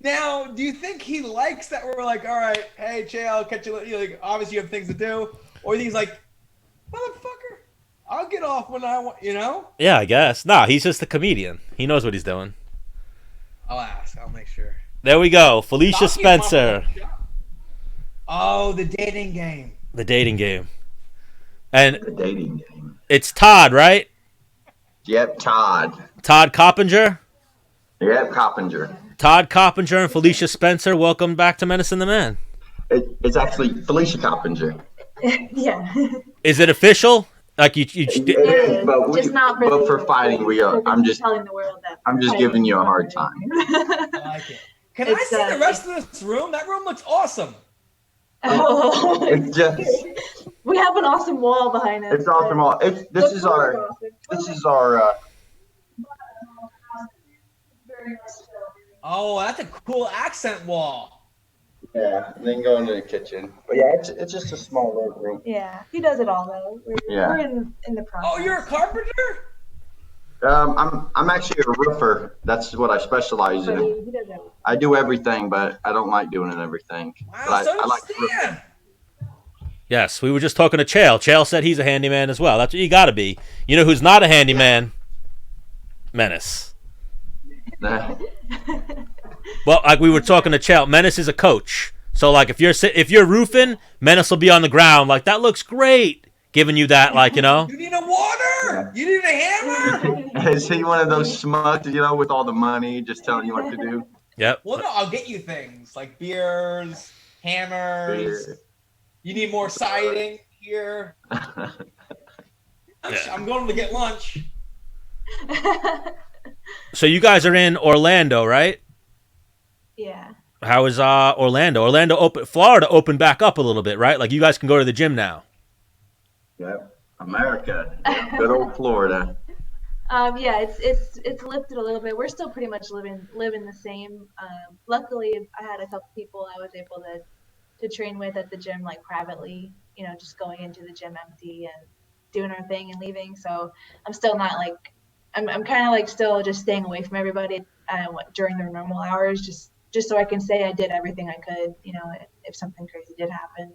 Now, do you think he likes that we're like, all right, hey, Jay, I'll catch you. Like, obviously, you have things to do, or he's like, motherfucker, I'll get off when I want. Yeah, I guess. Nah, he's just a comedian. He knows what he's doing. I'll ask. I'll make sure. There we go. Felicia I'll keep him on for Spencer. the show. Oh, the dating game. The dating game. And The dating game. it's Todd, right? Yep, Todd. Todd Coppinger. Yep, Coppinger. Todd Coppinger and Felicia Spencer. Welcome back to Menace and the Man. It's actually Felicia Coppinger. Yeah. Is it official? Like you It is, but for fighting, we are. I'm just telling the world that I'm just giving you a hard time. I like it. Can I see the rest of this room? That room looks awesome. Oh, It's just we have an awesome wall behind us. it's awesome. This is our Oh, that's a cool accent wall. yeah. And then go into the kitchen. But yeah, it's just a small little room. Yeah, he does it all though. We're in the process. Oh, you're a carpenter? I'm actually a roofer. That's what I specialize But in. he does everything. I do everything, but I don't like doing everything. Wow, But so I does like Stan. Yes, we were just talking to Chael. Chael said he's a handyman as well. That's what you got to be. You know who's not a handyman? Menace. Well, like we were talking to Chael, Menace is a coach. So like if you're roofing, Menace will be on the ground like that looks great, giving you that You need a water. You need a hammer. Is he one of those smucks, with all the money, just telling you what to do? Yep. Well, no, I'll get you things like beers, hammers. You need more siding here. I'm going to get lunch. So you guys are in Orlando, right? Yeah. How is Orlando? Florida opened back up a little bit, right? Like you guys can go to the gym now. Yep. America. Good old Florida. Yeah, it's lifted a little bit. We're still pretty much living the same. Luckily, I had a couple people I was able to train with at the gym, like privately. Just going into the gym empty and doing our thing and leaving. So I'm still not like I'm kind of like still just staying away from everybody during their normal hours, just so I can say I did everything I could. If something crazy did happen.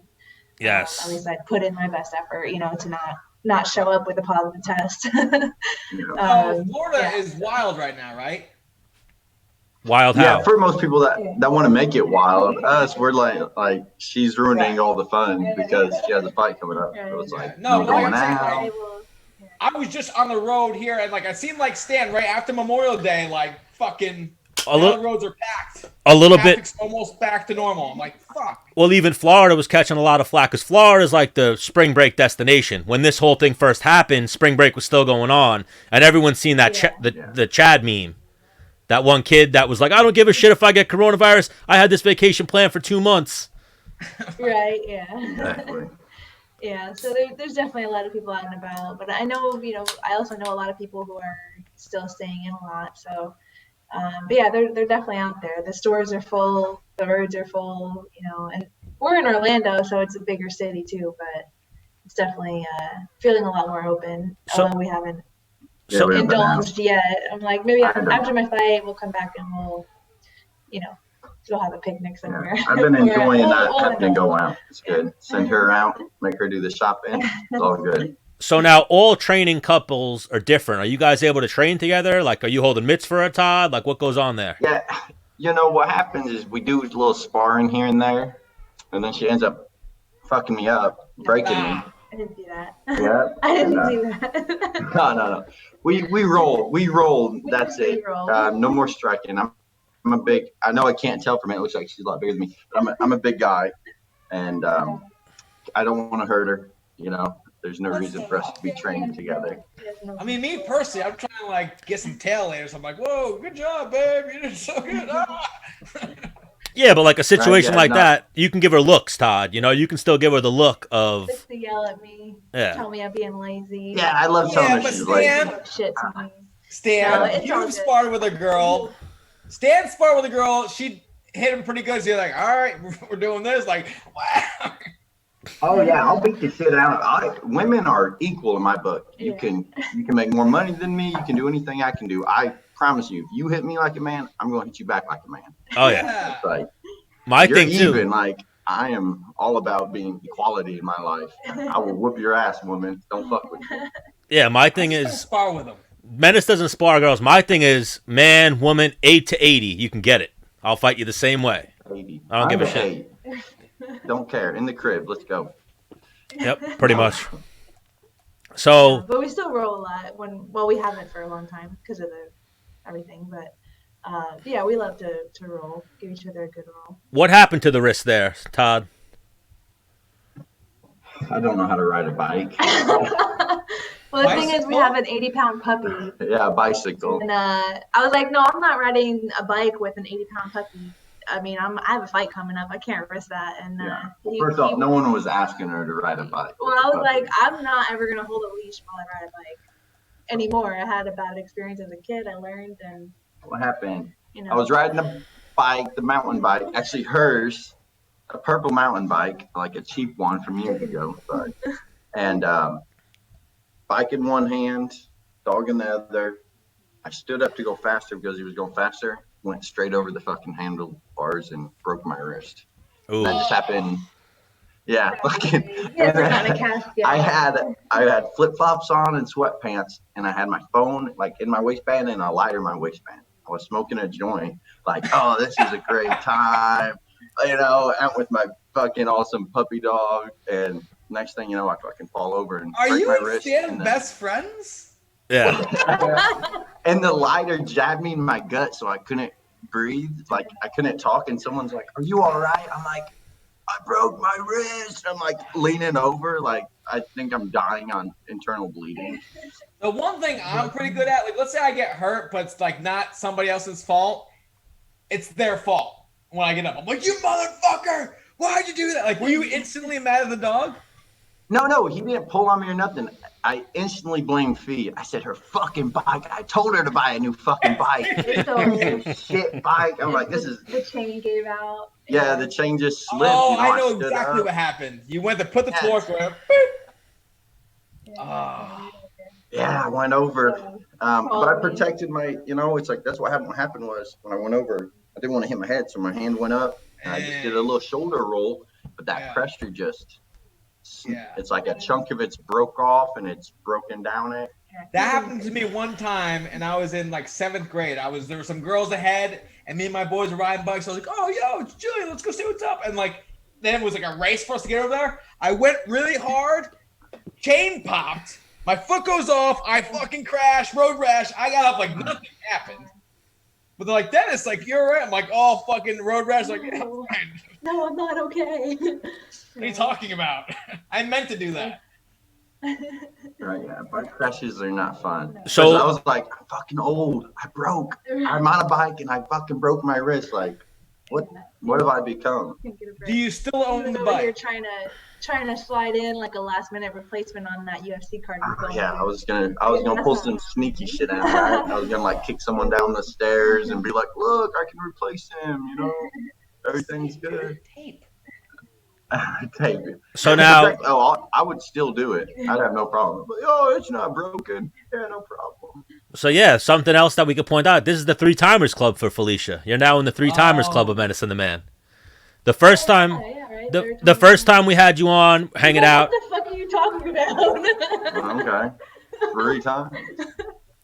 Yes. At least I put in my best effort, to not show up with a positive test. Florida is wild right now, right? Wild how? Yeah, for most people that want to make it wild, us, we're like she's ruining all the fun because she has a fight coming up. So it's like No, no going I'm out. saying, I was just on the road here, and I seen Stan right after Memorial Day, fucking. All the roads are packed. A little Traffic's bit. Almost back to normal. I'm like, fuck. Well, even Florida was catching a lot of flack because Florida is like the spring break destination. When this whole thing first happened, spring break was still going on, and everyone's seen that the Chad meme. That one kid that was like, I don't give a shit if I get coronavirus. I had this vacation planned for 2 months. Right, yeah. Exactly. Yeah, so there's definitely a lot of people out and about. But I know, I also know a lot of people who are still staying in a lot. So, but yeah, they're definitely out there. The stores are full, the roads are full, and we're in Orlando, so it's a bigger city too. But it's definitely feeling a lot more open, although we haven't indulged yet. I'm like, maybe after my fight, we'll come back and we'll have a picnic somewhere. Yeah. I've been enjoying that having to go out. It's good. Send her out, make her do the shopping. It's all good. So now all training couples are different. Are you guys able to train together? Like, are you holding mitts for a Todd? Like, what goes on there? Yeah, what happens is we do a little sparring here and there, and then she ends up fucking me up, breaking me. I didn't do that. Yeah. I didn't do that. No. We roll. That's it. No more striking. I'm a big. I know I can't tell from it. It looks like she's a lot bigger than me. But I'm a big guy, and I don't want to hurt her. There's no reason for us to be training together. I mean, me personally, I'm trying to get some tail layers. I'm like, whoa, good job, babe. You did so good. Yeah, but like a situation that, you can give her looks, Todd. You can still give her the look of. Just to yell at me, tell me I'm being lazy. Yeah, I love telling her she's lazy. Shit to me. Stan, you sparred with a girl. Stan sparred with a girl. She hit him pretty good. So you're like, all right, we're doing this. Like, wow. Oh yeah, I'll beat the shit out. Women are equal in my book. You can make more money than me. You can do anything I can do. I promise you, if you hit me like a man, I'm going to hit you back like a man. Oh yeah. It's like My you're thing too. even. Like I am all about being equality in my life. I will whoop your ass, woman. Don't fuck with me. Yeah, my thing I just is spar with him. Menace doesn't spar girls. My thing is man, woman, 8 to 80. You can get it. I'll fight you the same way. 80. I don't give a I'm shit. 8. Don't care. In the crib. Let's go. Yep, pretty much. So, but we still roll a lot we haven't for a long time because of everything. But yeah, we love to roll, give each other a good roll. what happened to the wrist there, Todd? I don't know how to ride a bike. Well, the thing is, we have an 80-pound puppy. Yeah, a bicycle. And I was like, no, I'm not riding a bike with an 80-pound puppy. I mean, I have a fight coming up. I can't risk that. And First off, no one was asking her to ride a bike. Well, I was like, I'm not ever gonna hold a leash while I ride a bike anymore. I had a bad experience as a kid. I learned, and what happened? you know, I was riding a bike, the mountain bike, actually hers, a purple mountain bike, like a cheap one from years ago. Sorry. And bike in one hand, dog in the other. I stood up to go faster because he was going faster. Went straight over the fucking handlebars and broke my wrist. Ooh. That just happened. Yeah, fucking. I had flip flops on and sweatpants, and I had my phone like in my waistband and a lighter in my waistband. I was smoking a joint, like, oh, this is a great time, out with my fucking awesome puppy dog, and next thing you know, I fucking fall over and break my wrist. Are you and Stan best friends? Yeah. And the lighter jabbed me in my gut, so I couldn't breathe. Like I couldn't talk. And someone's like, "Are you all right?" I'm like, "I broke my wrist." I'm like leaning over, like I think I'm dying on internal bleeding. The one thing I'm pretty good at, like let's say I get hurt, but it's like not somebody else's fault. It's their fault when I get up. I'm like, "You motherfucker! Why'd you do that?" Like, were you instantly mad at the dog? No, he didn't pull on me or nothing. I instantly blamed Fee. I said, her fucking bike. I told her to buy a new fucking bike. Shit bike. I'm like, this is. The chain gave out. Yeah, the chain just slipped. Oh, I know exactly what happened. You went to put the torque where. Yeah, I went over. But I protected my, it's like that's what happened was when I went over, I didn't want to hit my head, so my hand went up and I just did a little shoulder roll, but that pressure just. Yeah. It's like a chunk of it's broke off and it's broken down it. That happened to me one time, and I was in like 7th grade. There were some girls ahead, and me and my boys were riding bikes. So I was like, "Oh, yo, it's Julian. Let's go see what's up." And like, then it was like a race for us to get over there. I went really hard. Chain popped. My foot goes off. I fucking crash. Road rash. I got up like nothing happened. But they're like, "Dennis, like you're right." I'm like, "Oh, fucking road rash." Like, yeah, no, I'm not okay. What are you talking about? I meant to do that. Right, yeah, bike crashes are not fun. So I was like, I'm fucking old. I'm on a bike and I fucking broke my wrist. Like, what have I become? Do you still own the bike? You're trying to slide in like a last minute replacement on that UFC card. Yeah, I was gonna pull some sneaky shit out. Right? I was gonna like kick someone down the stairs and be like, look, I can replace him. Everything's good. Tape. Tape. So now, I would still do it. I'd have no problem. But, it's not broken. Yeah, no problem. So yeah, something else that we could point out. This is the 3-timers club for Felicia. You're now in the 3-timers club of Menace and the Man. The first time, the first time we had you on hanging out. What the fuck are you talking about? Okay, 3 times.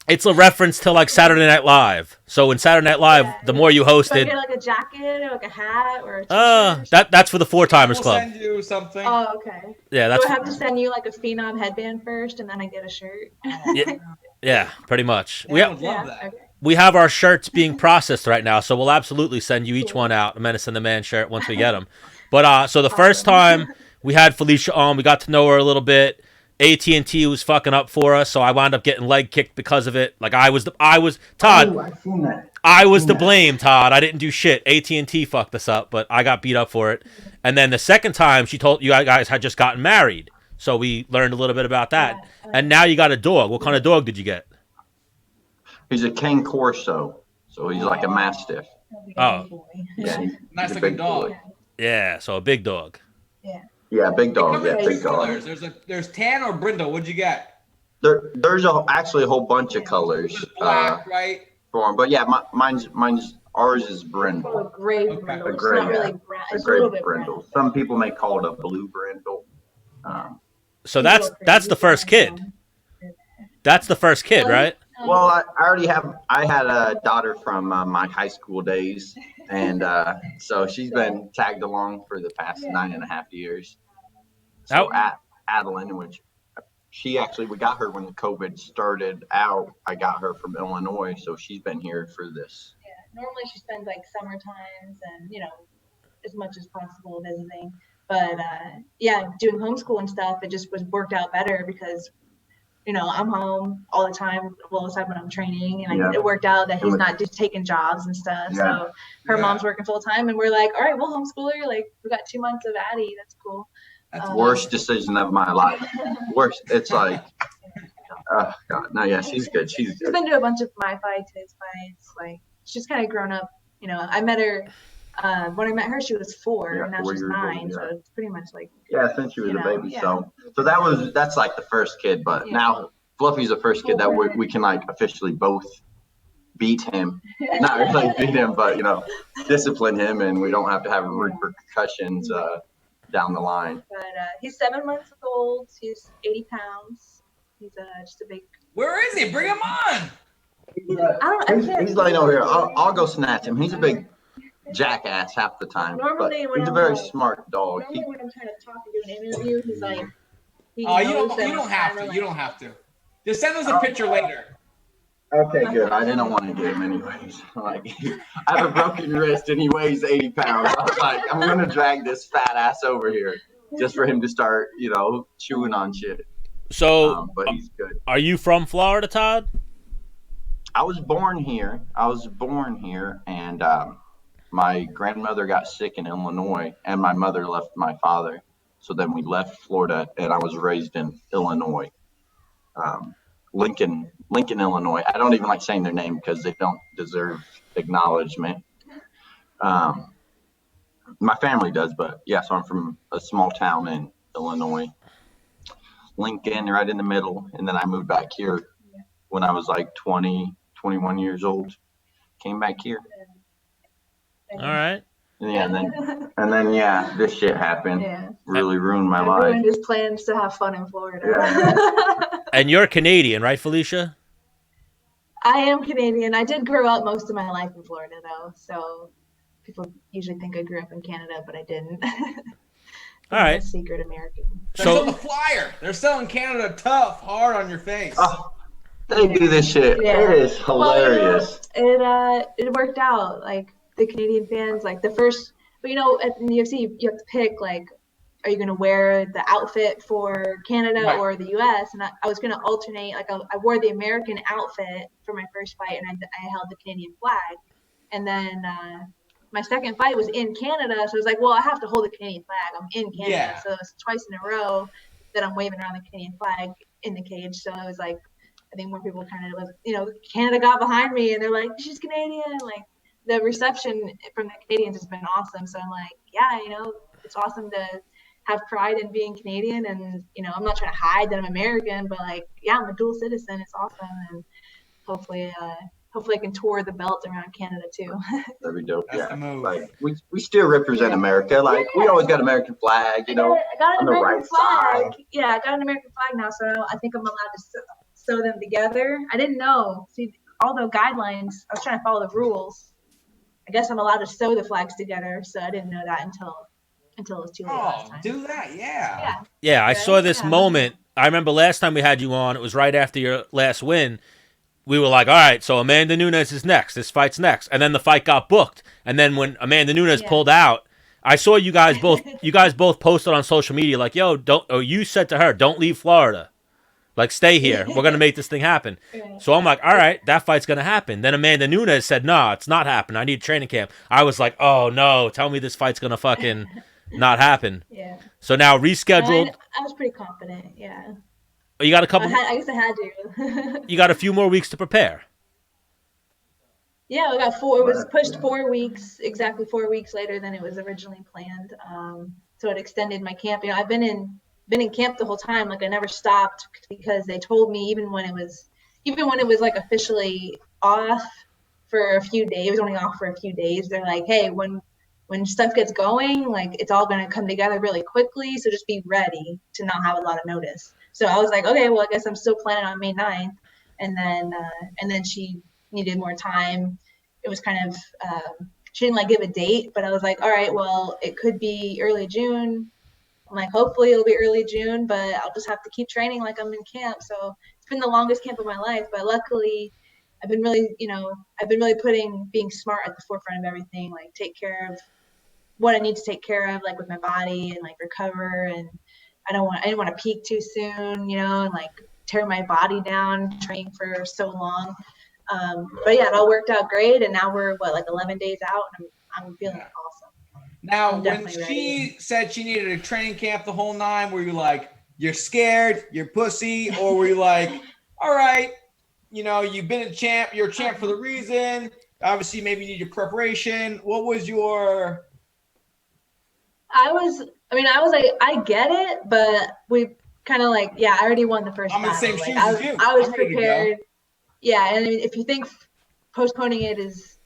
It's a reference to like Saturday Night Live. So in Saturday Night Live, the more you hosted, so I get like a jacket or like a hat or a t-shirt that's for the 4-timers club. I'll send you something. Oh, okay. Yeah, that's. Do I have to send you like a Phenom headband first, and then I get a shirt? Yeah, pretty much. Yeah, I would love that. Okay. We have our shirts being processed right now, so we'll absolutely send you each one out, a Menace and the Man shirt once we get them. But so the first time we had Felicia on, we got to know her a little bit. AT&T was fucking up for us, so I wound up getting leg kicked because of it. Like I was Todd. Oh, I've seen that. I was to blame, Todd. I didn't do shit. AT&T fucked us up, but I got beat up for it. And then the second time, she told you guys had just gotten married, so we learned a little bit about that. And now you got a dog. What kind of dog did you get? He's a Cane Corso, so he's like a Mastiff. Oh, Yeah, Nice looking dog. yeah. So a big dog. Yeah, big dog. Yeah, Two big dog. colors. There's tan or brindle. What'd you get? There's actually a whole bunch of colors Just black, right? for him, but yeah, mine's Ours is Oh, brindle. a gray Okay. brindle. A It's gray, not really yeah. brown. A It's a gray little bit brindle. brown. Some people may call it a blue brindle. So He's a that's little crazy. the first kid. That's the first kid, Really? right? Well, I already have. I had a daughter from my high school days, and so she's been tagged along for the past 9.5 years. So Adeline, which we got her when the COVID started out. I got her from Illinois, so she's been here for this. Yeah. Normally she spends like summer times and as much as possible visiting. But doing homeschool and stuff, it just was worked out better because I'm home all the time, well, aside when I'm training, and it worked out that he's not just taking jobs and stuff. Yeah. So her mom's working full time, and we're like, all right, we'll homeschool her. Like, we got 2 months of Addie. That's cool. That's the worst decision of my life. Worst. It's like, oh God, no, yeah, she's good. She's been to a bunch of my fights, his fights. Like, she's kind of grown up. I met her. When I met her, she was 4, and now she's 9. So it's pretty much like since she was a baby. So that's like the first kid, but now Fluffy's the first kid that we can like officially both beat him. Not really beat him, but discipline him, and we don't have to have repercussions down the line. But he's 7 months old. He's 80 pounds. He's just a big. Where is he? Bring him on. He's laying over here. I'll go snatch him. He's a big jackass half the time. Normally, but he's a very smart dog. Normally, when I'm trying to talk and do an interview, he's like. You don't have to. You don't have to. Just send us a picture later. Okay, good. I didn't want to get him anyways. Like, I have a broken wrist and he weighs 80 pounds. I was like, I'm gonna drag this fat ass over here just for him to start, chewing on shit. So, but he's good. Are you from Florida, Todd? I was born here, and my grandmother got sick in Illinois, and my mother left my father. So then we left Florida, and I was raised in Illinois. Lincoln, Illinois. I don't even like saying their name because they don't deserve acknowledgement. My family does, but so I'm from a small town in Illinois. Lincoln, right in the middle. And then I moved back here when I was like 20, 21 years old. Came back here. All right. Yeah, and then this shit happened. Yeah. Really ruined my life. Ruined his plans to have fun in Florida. Yeah. And you're Canadian, right, Felicia? I am Canadian. I did grow up most of my life in Florida, though. So people usually think I grew up in Canada, but I didn't. All right. Secret American. They're selling the flyer. They're selling Canada tough, hard on your face. Oh, they do this shit. Yeah. It is hilarious. Well, it worked out. Like, the Canadian fans, like the first, but at the UFC, you have to pick, like, are you going to wear the outfit for Canada or the US? And I was going to alternate. Like, I wore the American outfit for my first fight, and I held the Canadian flag. And then my second fight was in Canada, so I was like, well, I have to hold the Canadian flag. I'm in Canada. Yeah. So it's twice in a row that I'm waving around the Canadian flag in the cage. So I was like, I think more people kind of was, Canada got behind me, and they're like, she's Canadian. Like, the reception from the Canadians has been awesome. So I'm like, it's awesome to have pride in being Canadian. And, I'm not trying to hide that I'm American, but like, I'm a dual citizen. It's awesome. And hopefully I can tour the belt around Canada too. That'd be dope. That's the move. Like, we still represent America. Like, we always got American flag, I got on an the American right flag. side. Yeah, I got an American flag now. So I think I'm allowed to sew them together. I didn't know. See, all the guidelines, I was trying to follow the rules. I guess I'm allowed to sew the flags together, so I didn't know that until it was too late last time. Do that, yeah. Yeah, I saw this moment. I remember last time we had you on, it was right after your last win. We were like, all right, so Amanda Nunes is next. This fight's next. And then the fight got booked. And then when Amanda Nunes pulled out, I saw you guys both posted on social media like, you said to her, don't leave Florida. Like, stay here. We're going to make this thing happen. So I'm like, all right, that fight's going to happen. Then Amanda Nunes said, no, it's not happening. I need training camp. I was like, oh, no, tell me this fight's going to fucking not happen. Yeah. So now rescheduled. I was pretty confident, yeah. You got a couple. I guess I had to. You got a few more weeks to prepare. Yeah, we got 4. It was pushed 4 weeks, exactly 4 weeks later than it was originally planned. So it extended my camp. I've been in camp the whole time. Like, I never stopped because they told me even when it was like officially off for a few days. It was only off for a few days. They're like, hey, when stuff gets going, like it's all going to come together really quickly. So just be ready to not have a lot of notice. So I was like, okay, well, I guess I'm still planning on May 9th. And then she needed more time. It was kind of, she didn't like give a date, but I was like, all right, well, it could be early June. I'm like, hopefully it'll be early June, but I'll just have to keep training like I'm in camp. So it's been the longest camp of my life, but luckily I've been really putting being smart at the forefront of everything, like take care of what I need to take care of, like with my body and like recover. And I didn't want to peak too soon, and like tear my body down training for so long. But yeah, it all worked out great. And now we're 11 days out, and I'm feeling awesome. Now, when she said she needed a training camp the whole 9, were you like, you're scared, you're pussy, or were you like, all right, you've been a champ, you're a champ for the reason. Obviously, maybe you need your preparation. What was your? I was like, I get it, but we kind of like, I already won the first. I'm in the same shoes as you. I was prepared. Yeah, and if you think postponing it is,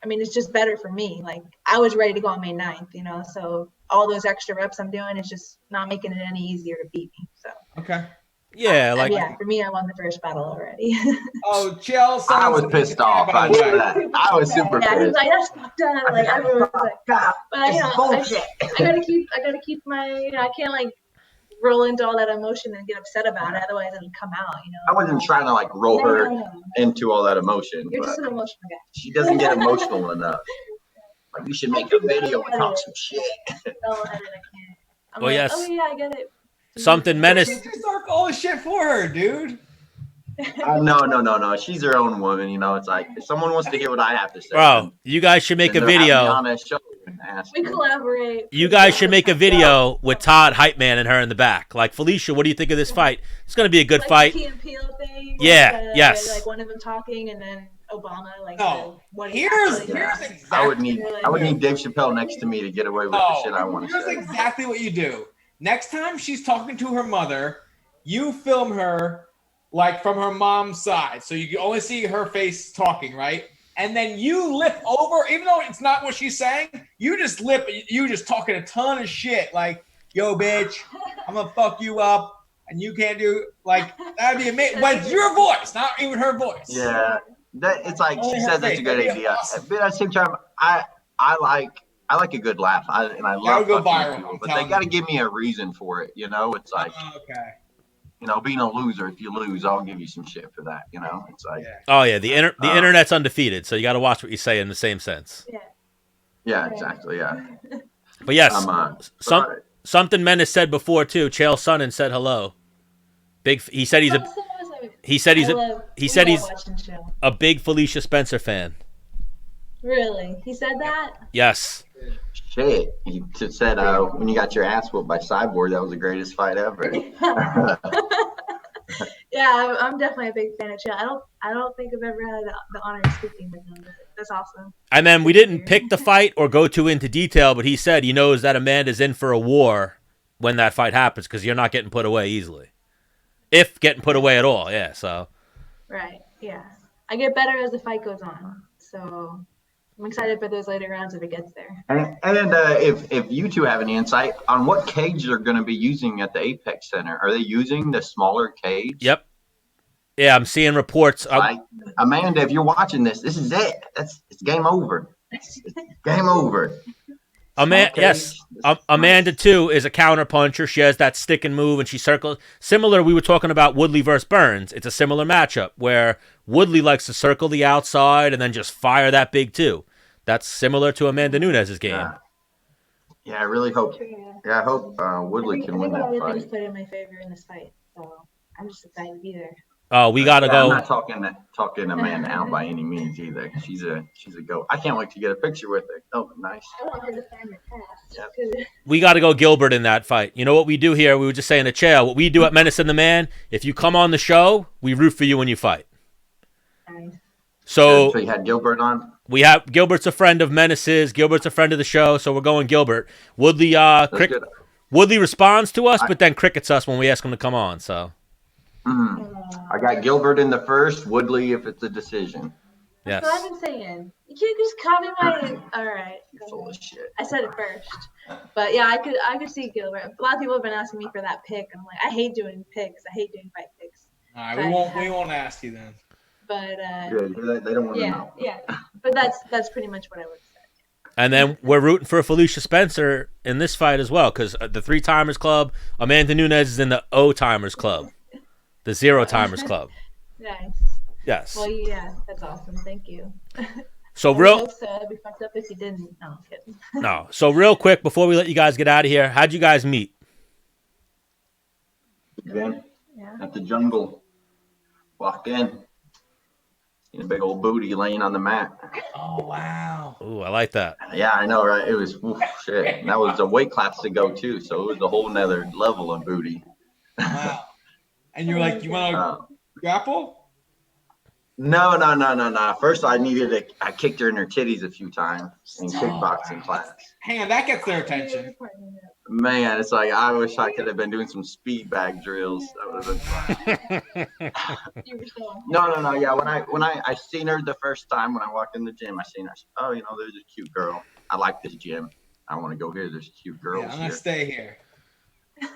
it's just better for me. Like I was ready to go on May 9th, so all those extra reps I'm doing is just not making it any easier to beat me. So okay. Yeah, for me, I won the first battle already. Oh, Chelsea. I was pissed off. I was super pissed. Yeah, he was like, that's fucked up. Like everyone was like, God. But I gotta keep my, I can't like roll into all that emotion and get upset about it. Otherwise, it'll come out. I wasn't trying to like roll her into all that emotion. You're just an emotional guy. She doesn't get emotional enough. Like we should make a video and talk some shit. No, I can't. Well, like, yes. Oh yeah, I get it. Something Menace. You just start all the shit for her, dude. No. She's her own woman. It's like if someone wants to hear what I have to say. Bro, you guys should make a video. We collaborate. You guys should make a video with Todd, Hype Man, and her in the back. Like, Felicia, what do you think of this fight? It's going to be a good fight. The Key and Peele thing. Yeah, yes. Like one of them talking and then Obama. Like, here's exactly. I would need Dave Chappelle next to me to get away with the shit I want to say. Here's exactly what you do. Next time she's talking to her mother, you film her like from her mom's side. So you can only see her face talking, right? And then you lip over, even though it's not what she's saying, you just talking a ton of shit. Like, yo, bitch, I'm going to fuck you up. And you can't do, like, that'd be amazing. But it's your voice, not even her voice. Yeah. It's like, she says that's a good idea. But at the same time, I like a good laugh. I love go viral, people, but they got to give me a reason for it. It's like, being a loser. If you lose, I'll give you some shit for that. It's like, oh yeah, the internet's undefeated, so you got to watch what you say in the same sense. Yeah, exactly. Yeah. But yes, something Menace said before too. Chael Sonnen said hello. He said he's a big Felicia Spencer fan. Really? He said that? Yes. Shit. He said when you got your ass whooped by Cyborg, that was the greatest fight ever. Yeah, I'm definitely a big fan of Chael. I don't think I've ever had the honor of speaking with him, but that's awesome. And then we didn't pick the fight or go too into detail, but he said he knows that Amanda's in for a war when that fight happens because you're not getting put away easily. If getting put away at all, yeah. So. Right. Yeah. I get better as the fight goes on, so. I'm excited for those later rounds if it gets there. And if you two have any insight on what cage they're going to be using at the Apex Center, are they using the smaller cage? Yep. Yeah, I'm seeing reports. Amanda, if you're watching this is it. It's game over. It's game over. Amanda too is a counter puncher. She has that stick and move, and she circles. Similar, we were talking about Woodley versus Burns. It's a similar matchup where Woodley likes to circle the outside and then just fire that big too. That's similar to Amanda Nunes' game. Yeah, I really hope. Yeah, I hope Woodley can win that fight. Woodley's played in my favor in this fight, so I'm just excited to be there. Oh, we gotta go. I'm not talking Amanda out by any means either. She's a go. I can't wait to get a picture with her. Oh, nice. I want her to find her past. Yep. We gotta go Gilbert in that fight. You know what we do here? We were just saying to Chael, what we do at Menace and the Man. If you come on the show, we root for you when you fight. Nice. So you had Gilbert on. We have Gilbert's a friend of Menace's. Gilbert's a friend of the show, so we're going Gilbert. Woodley Woodley responds to us, but then crickets us when we ask him to come on. So. I got Gilbert in the first, Woodley if it's a decision. Yes. That's what I've been saying. You can't just copy my. All right. Full of shit. I said it first, but yeah, I could see Gilbert. A lot of people have been asking me for that pick. I'm like, I hate doing picks. I hate doing fight picks. All right, we won't ask you then. But Good. They don't want to know. Yeah. But that's pretty much what I would say. And then we're rooting for Felicia Spencer in this fight as well, because the 3-timers club, Amanda Nunes is in the O-timers club, the 0-timers club. Nice. Yes. Well, yeah, that's awesome. Thank you. So I'd be fucked up if you didn't. No, I'm kidding. No. So real quick before we let you guys get out of here, how'd you guys meet? Again, Yeah. at the jungle. Walked in. Seen a big old booty laying on the mat. Oh wow. Ooh, I like that. Yeah, I know, right? It was shit. And that was a weight class to go too, so it was a whole nother level of booty. Wow. And you're like, you want to grapple? No. First, I kicked her in her titties a few times in kickboxing class. Hang on, that gets their attention. Man, it's like I wish I could have been doing some speed bag drills. That would have been fun. No. Yeah, when I seen her the first time when I walked in the gym, I seen her. I said, oh, there's a cute girl. I like this gym. I want to go here. There's cute girls I'm gonna here. stay here.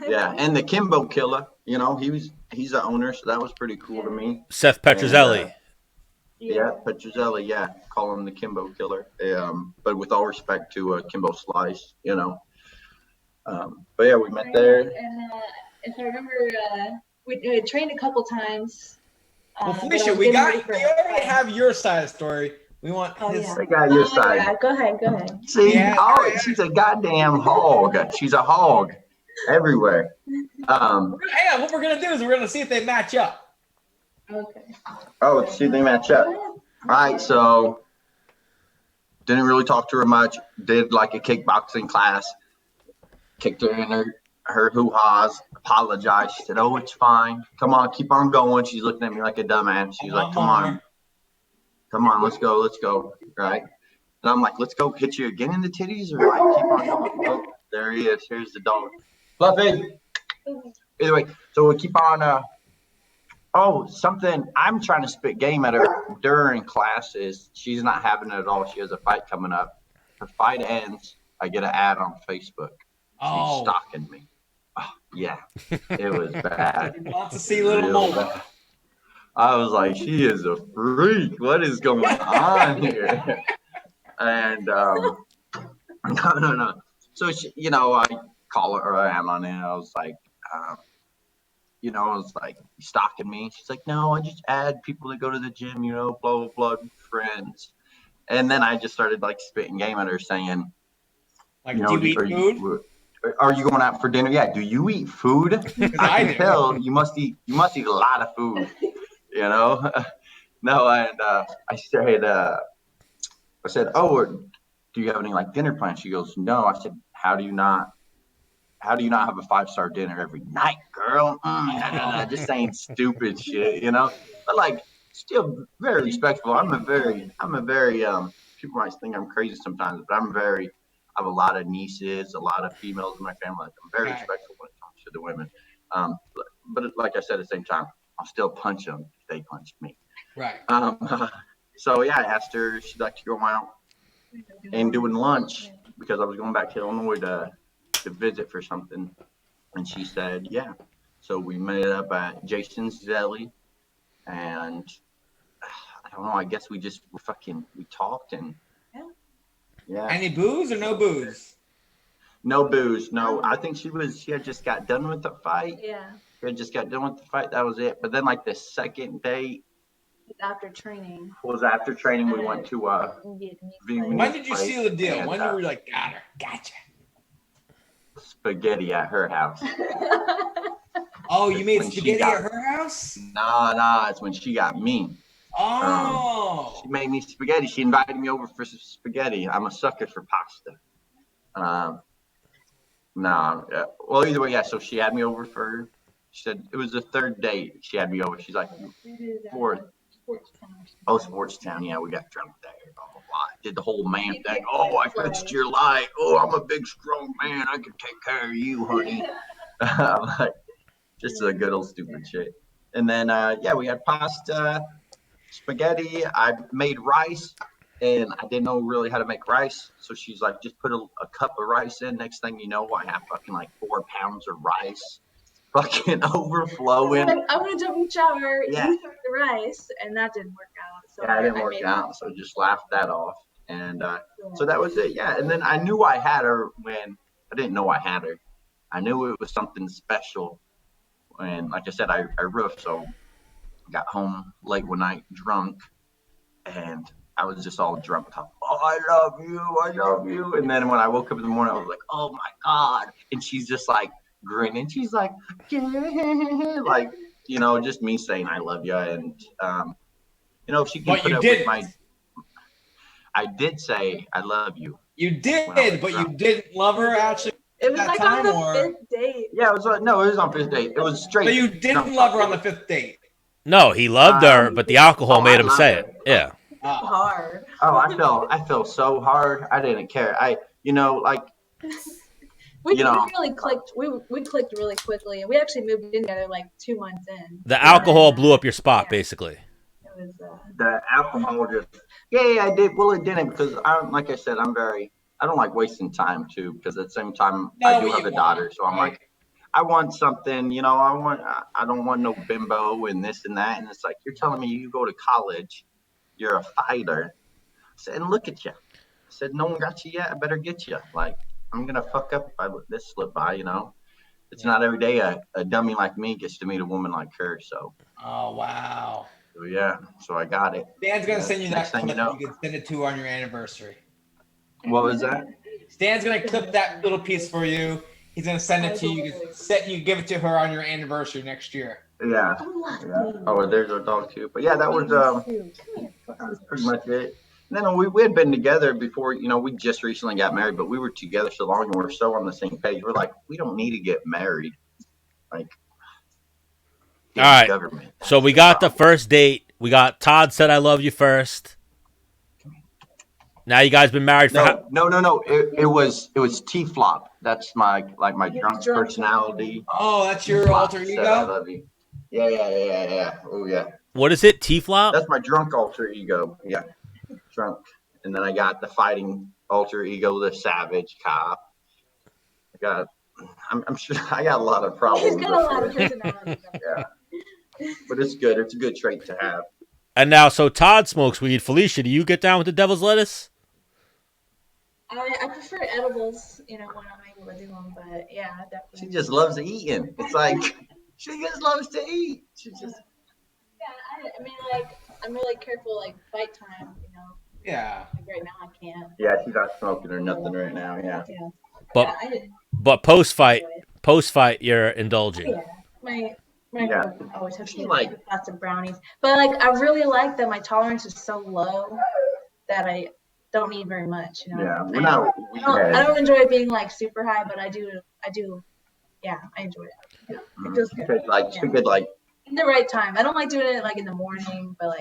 Yeah, and the Kimbo Killer, he's the owner, so that was pretty cool to me. Seth Petrozelli. Yeah, Petrozelli, yeah. Call him the Kimbo Killer. But with all respect to Kimbo Slice, But yeah, we met there. And if I remember, we trained a couple times. Well, Felicia, we already have your side of the story. We want his. I got your side. Yeah, go ahead. See, she's a goddamn hog. She's a hog everywhere. Hang on, what we're gonna do is we're gonna see if they match up. Okay. Oh, see if they match up. All right, so didn't really talk to her much. Did like a kickboxing class. Kicked her in her hoo-haws. Apologized. She said, "Oh, it's fine. Come on, keep on going." She's looking at me like a dumbass. She's like, "Come on, let's go." Right? And I'm like, "Let's go hit you again in the titties, or like keep on going." Oh, there he is. Here's the dog. Fluffy. Either way, so we keep on. Something. I'm trying to spit game at her during classes. She's not having it at all. She has a fight coming up. Her fight ends. I get an ad on Facebook. She's stalking me. Oh, yeah, it was bad. Wants to see little more. Bad. I was like, she is a freak. What is going on here? And no. So she, I call her. I'm on it. I was like, stalking me. She's like, no, I just add people that go to the gym. Blah blah blah, friends. And then I just started like spitting game at her, saying, like, do you eat food? Are you going out for dinner? Yeah. Do you eat food? I can tell you must eat a lot of food. No, and I said, oh, do you have any like dinner plans? She goes, no. I said, how do you not have a 5-star dinner every night, girl? Just saying stupid shit, But like, still very respectful. I'm a very people might think I'm crazy sometimes, but I have a lot of nieces, a lot of females in my family. I'm very respectful when it comes to the women. But like I said, at the same time, I'll still punch them if they punch me. Right. So yeah, I asked her if she'd like to go out and doing lunch because I was going back to Illinois to visit for something, and she said yeah. So we met up at Jason's Deli, and I don't know. I guess we talked and. Yeah. Any booze or no booze? No booze. No. I think she had just got done with the fight. Yeah. She had just got done with the fight. That was it. But then like the second date after training. We went to when did you seal the deal? When you were like, got her, gotcha. Spaghetti at her house. Oh, you made spaghetti at her house? Nah, it's when she got me. Oh. She made me spaghetti. She invited me over for some spaghetti. I'm a sucker for pasta. Well, either way, yeah. So she had me over she said it was the third date. She had me over. She's like, fourth. Sports Town. Yeah, we got drunk there. Blah, blah, blah. Did the whole man thing. Oh, I fixed your light. Oh, I'm a big, strong man. I can take care of you, honey. Like, just a good old stupid shit. And then, we had pasta. spaghetti. I made rice, and I didn't know really how to make rice. So she's like, just put a cup of rice in. Next thing you know, I have fucking like 4 pounds of rice, fucking overflowing. I'm gonna jump in the shower. Yeah. You cook the rice, and that didn't work out. So Yeah, it didn't work out. So just laughed that off, and so that was it. Yeah, and then I knew I had her when I didn't know I had her. I knew it was something special. And like I said, I roofed, so I got home late one night drunk, and I was just all drunk. Oh, I love you. And then when I woke up in the morning, I was like, oh my God. And she's just like grinning. She's like, yeah. Like, just me saying I love you. And, if she can put up with my, I did say I love you. You did, but you didn't love her actually. It was like on the 5th date. Yeah, it was on 5th date. It was straight. So you didn't love her on the 5th date? No, he loved her, but the alcohol made him say it. Yeah. Hard. Oh, I felt so hard. I didn't care. We really clicked. We clicked really quickly, and we actually moved in together like 2 months in. The alcohol blew up your spot, basically. It was the alcohol just. Yeah, I did. Well, it didn't because like I said, I don't like wasting time too, because at the same time I do have a daughter, so I'm like, I want something, I don't want no bimbo and this and that, and it's like you're telling me you go to college, you're a fighter. I said, and look at you. I said, no one got you yet. I better get you. Like, I'm gonna fuck up if I let this slip by. It's not every day a dummy like me gets to meet a woman like her. So. Oh wow. So yeah, so I got it. Dan's gonna send you that clip. You can send it to her on your anniversary. What was that? Stan's gonna clip that little piece for you. He's gonna send it to you. You give it to her on your anniversary next year. Yeah. Oh, there's our dog too. But yeah, that was pretty much it. And then we had been together before. We just recently got married, but we were together so long and we're so on the same page. We're like, we don't need to get married. Like, all right. So we got the first date. We got Todd said I love you first. Now you guys been married for No. It was T-Flop. That's my drunk personality. Oh, that's your alter ego? I love you. Yeah. Oh yeah. What is it? T-Flop? That's my drunk alter ego. Yeah. Drunk. And then I got the fighting alter ego, the savage cop. I'm sure I got a lot of problems. He's got a lot of personality. Yeah. But it's good. It's a good trait to have. And now, so Todd smokes weed. Felicia, do you get down with the devil's lettuce? I prefer edibles, when I'm able to do them, but yeah, definitely. She just loves eating. It's like, she just loves to eat. She just. Yeah, I'm really careful, fight time, Yeah. Like right now I can't. Yeah, she's not smoking or nothing right now, yeah. But post-fight, you're indulging. Yeah, my girlfriend always has lots of brownies. But, I really like that my tolerance is so low that I don't need very much, Yeah, I don't enjoy it being super high, but I do. Yeah, I enjoy it. Yeah, it feels good. Good, in the right time. I don't like doing it in the morning, but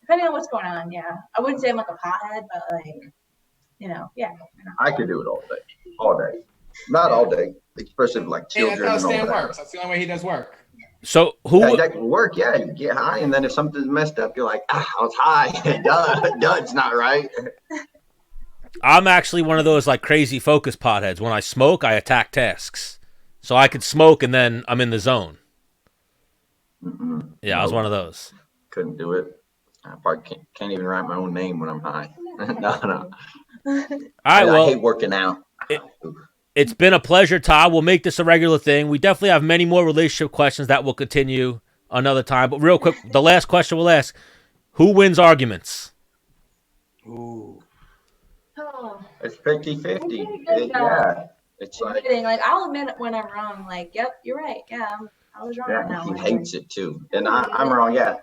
depending on what's going on. Yeah, I wouldn't say I'm a pothead, but yeah. I could do it all day, not all day, especially with children. Hey, that's how Stan works. That's the only way he does work. So that can work, yeah. You get high, and then if something's messed up, you're like, I was high. Duh, it's not right. I'm actually one of those crazy focus potheads. When I smoke, I attack tasks. So I could smoke and then I'm in the zone. Mm-mm. Yeah, I was one of those. Couldn't do it. I probably can't even write my own name when I'm high. No. All right, I hate working out. It's been a pleasure, Todd. We'll make this a regular thing. We definitely have many more relationship questions that will continue another time. But real quick, the last question we'll ask, who wins arguments? Ooh. Oh. It's 50-50. Yeah. It's I'll admit it when I'm wrong. Yep, you're right. Yeah, I was wrong. Yeah, he hates it too. And I'm wrong, yeah.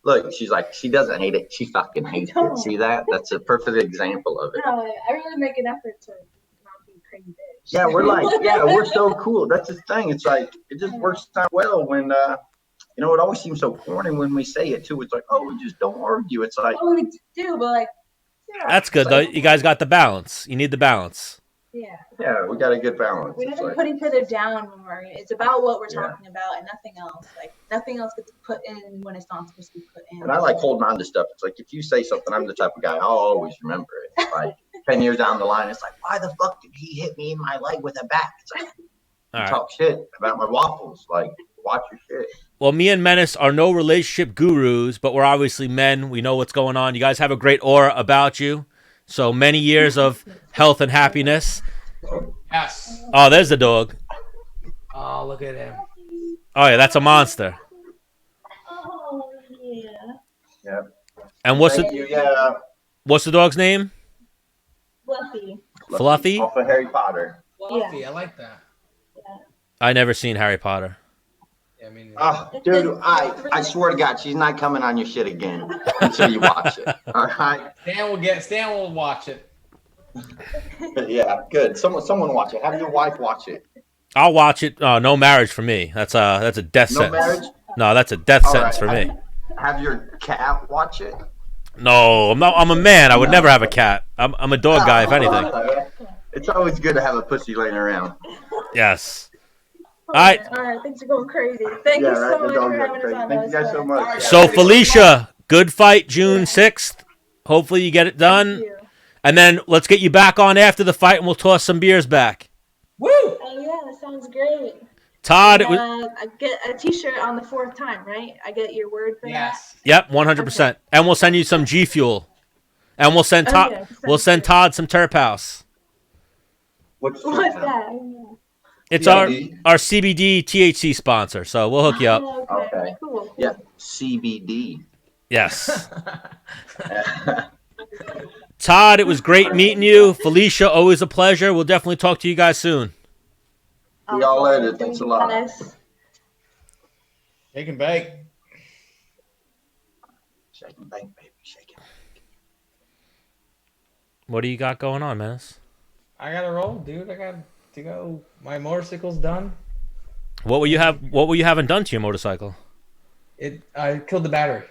Look, she's like, she doesn't hate it. She fucking hates it. See that? That's a perfect example of it. No, I really make an effort to not be crazy bitch. Yeah, we're so cool. That's the thing. It's it just works out well when, it always seems so corny when we say it too. It's we just don't argue. It's we do, but yeah. That's good though. You guys got the balance. You need the balance. Yeah. Yeah, we got a good balance. We It's never like, put each other down when it's about what we're Yeah. talking about and nothing else. Like nothing else gets put in when it's not supposed to be put in. and I like holding on to stuff. It's like if you say something, I'm the type of guy I'll always remember it. Like 10 years down the line, it's like, why the fuck did he hit me in my leg with a bat? It's like, All right. talk shit about my waffles. Like, watch your shit. Well, me and Menace are no relationship gurus, but we're obviously men. We know what's going on. You guys have a great aura about you. So many years of health and happiness. Yes. Oh, there's the dog. Oh, look at him. Oh, yeah, that's a monster. Oh yeah. Yeah. And what's Thank the you. Yeah. what's the dog's name? Fluffy. Fluffy? Off of Harry Potter. Fluffy, I like that. I never seen Harry Potter. Yeah, I mean, Oh, dude, I swear to God, she's not coming on your shit again until you watch it. All right. Stan will watch it. Yeah, good. Someone watch it. Have your wife watch it. I'll watch it. No marriage for me. That's a death No sentence. marriage? No, that's a death All sentence right. for me. Have your cat watch it. No, I'm not. I'm a man. I would never have a cat. I'm a dog guy, if anything. It's always good to have a pussy laying around. Yes. All right. All right. Things are going crazy. Thank you so much for having us on. Thank you guys so much. So Felicia, good fight June 6th. Hopefully you get it done. Thank you. And then let's get you back on after the fight and we'll toss some beers back. Woo! Oh yeah, that sounds great. Todd, it was I get a T-shirt on the 4th time, right? I get your word for Yes. Yep, 100%. And we'll send you some G Fuel. And we'll send Todd Okay, we'll send Todd some Terp House. What's that. What's that? It's CBD? our CBD THC sponsor, so we'll hook you up. Oh, Okay. Cool. Yeah, CBD. Yes. Todd, it was great meeting you. Felicia, always a pleasure. We'll definitely talk to you guys soon. See y'all later. Thanks a lot. Menace. Shake and bake. Shake and bake, baby. Shake it. What do you got going on, Menace? I gotta roll, dude. I got to go. My motorcycle's done. What were you having done to your motorcycle? I killed the battery.